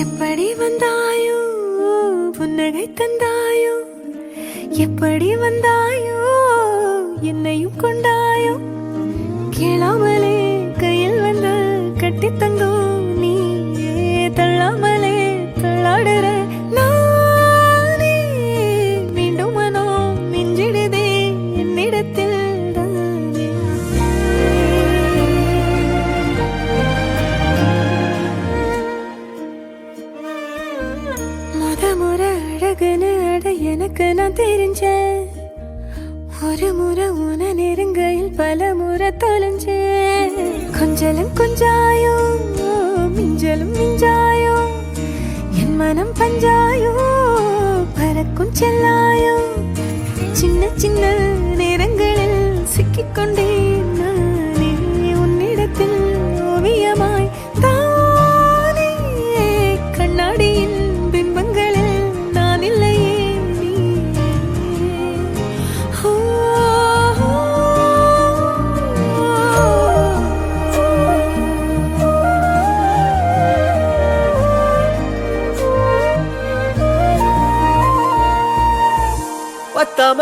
எப்படி வந்தாயோ புன்னகை தந்தாயோ, எப்படி வந்தாயோ என்னையும் கொண்டாயோ, கேளாமலே கையில் வந்து கட்டி தந்தோ நீ, தள்ளாமலே தள்ளாடுற நானே, மீண்டும் மனோ மிஞ்சிடுதே என்னிடத்தில் தானே. முறை அழகுன்னு அட எனக்கு நான் தெரிஞ்சேன், ஒரு முறை உன நெருங்கையில் பல முறை தொலைஞ்சேன். கொஞ்சலும் கொஞ்சாயோ மிஞ்சலும் மிஞ்சாயோ, என் மனம் பஞ்சாயோ பறக்கும் செல்லாயோ, சின்ன சின்ன நேரங்களில் சிக்கிக்கொண்டேன் நானே உன்னிடத்தில் ஓவியமாய் தானே. கண்ணாடியின் பிம்பங்களில் நான் இல்லையே நீ. பத்தாம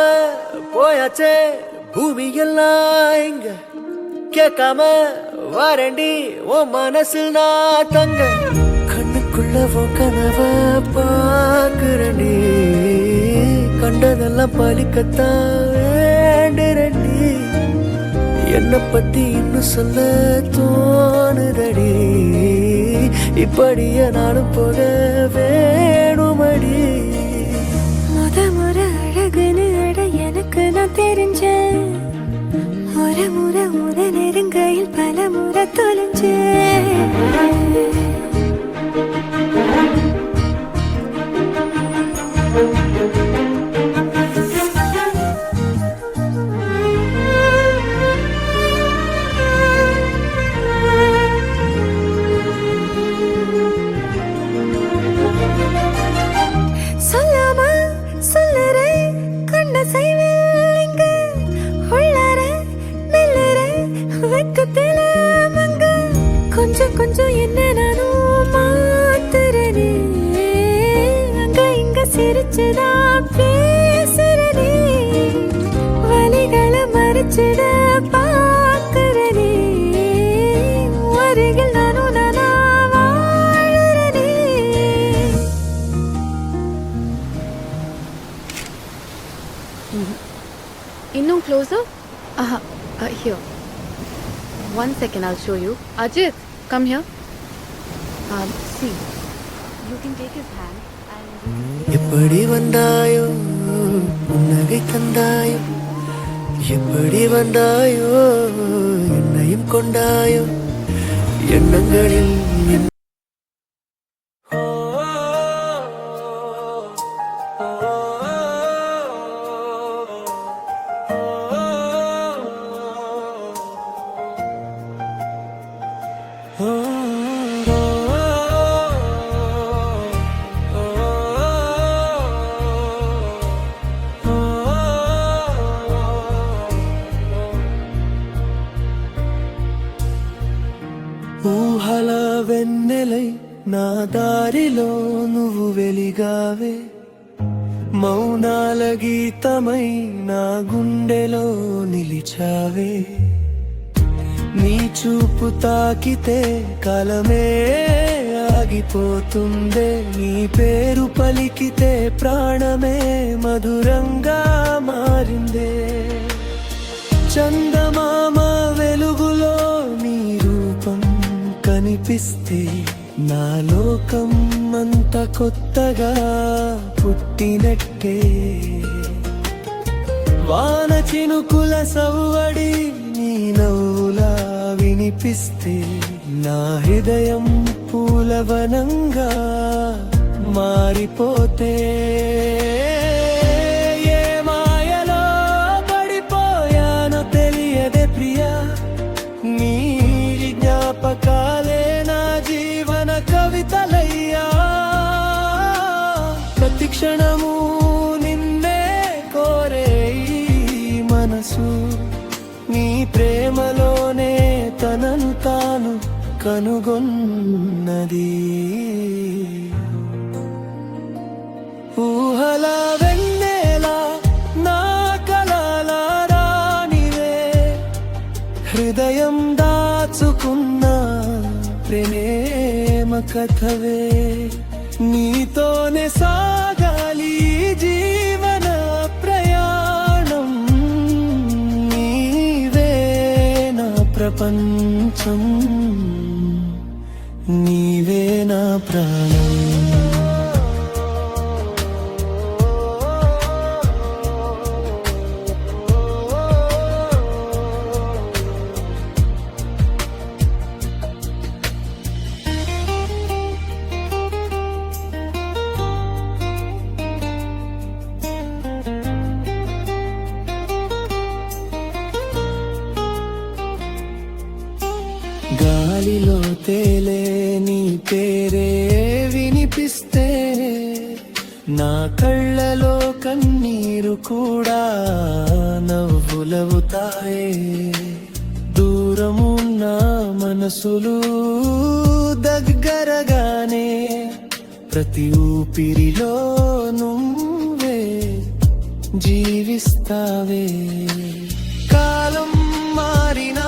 போயாச்சே பூமி எல்லாம் இங்க, கேட்காம வாரண்டி உன் மனசில் நான் தங்க. கண்ணுக்குள்ள உன் கனவ பாக்குறண்டி, கண்டதெல்லாம் பலிக்கத்தான் வேண்டுறண்டி. என்னை பத்தி இன்னும் சொல்ல தோணுதடி, இப்படியே நானும் போக வேணுமடி. முறை அழகுன்னு அட எனக்கு நான் தெரிஞ்சேன், ஒரு முறை உன நெருங்கையில் பல முறை தொலைஞ்சேன். கொஞ்சம் கொஞ்சம் என்ன நானும் மாத்துறனே, அங்க இங்க சிரிச்சுதான் பேசுறனே, வலிகளை மறைச்சிட பாக்குறனே, அருகில் நானும் நானா வாழறனே. இன்னும் closer? Here. 1 second, I'll show you. Ajit, come here. See, you can take his hand and... எப்படி வந்தாயோ புன்னகை தந்தாயோ, எப்படி வந்தாயோ என்னையும் கொண்டாயோ, எண்ணங்களில் ఊహల వెన్నెలై నా దారిలో నువ్వు వెలిగావే, మౌనాల గీతమై నా గుండెలో నిలిచావే. నీ చూపు తాకితే కాలమే ఆగిపోతుందే, నీ పేరు పలికితే ప్రాణమే మధురంగా మారిందే. చందమామ వెలుగులో నీ రూపం కనిపిస్తే నా లోకం అంత కొత్తగా పుట్టినట్టే. వాన చినుకుల సవ్వడి నీ నవ్వులా వినిపిస్తే నా హృదయం పూలవనంగా మారిపోతే. ఏ మాయలో పడిపోయానో తెలియదే ప్రియా, నీ జ్ఞాపకాలే నా జీవన కవితలయ్యా. ప్రతి క్షణము నిన్నే కోరే ఈ మనసు నీ ప్రేమలోనే కనుగొన్నది. ఊహల వెన్నెల నా కలల రానివే, హృదయం దాచుకున్న ప్రేమ కథవే. నీతోనే సాగాలి జీవన ప్రయాణం, నీవే నా ప్రపంచం, నీవే నా ప్రాణం. గాలిలో తేలే నీ పేరే వినిపిస్తే, నా కళ్ళలో కన్నీరు కూడా నవ్వులవుతాయే. దూరమున్న మనసులు దగ్గరగానే, ప్రతి ఊపిరిలో నువ్వే జీవిస్తావే. కాలం మారిన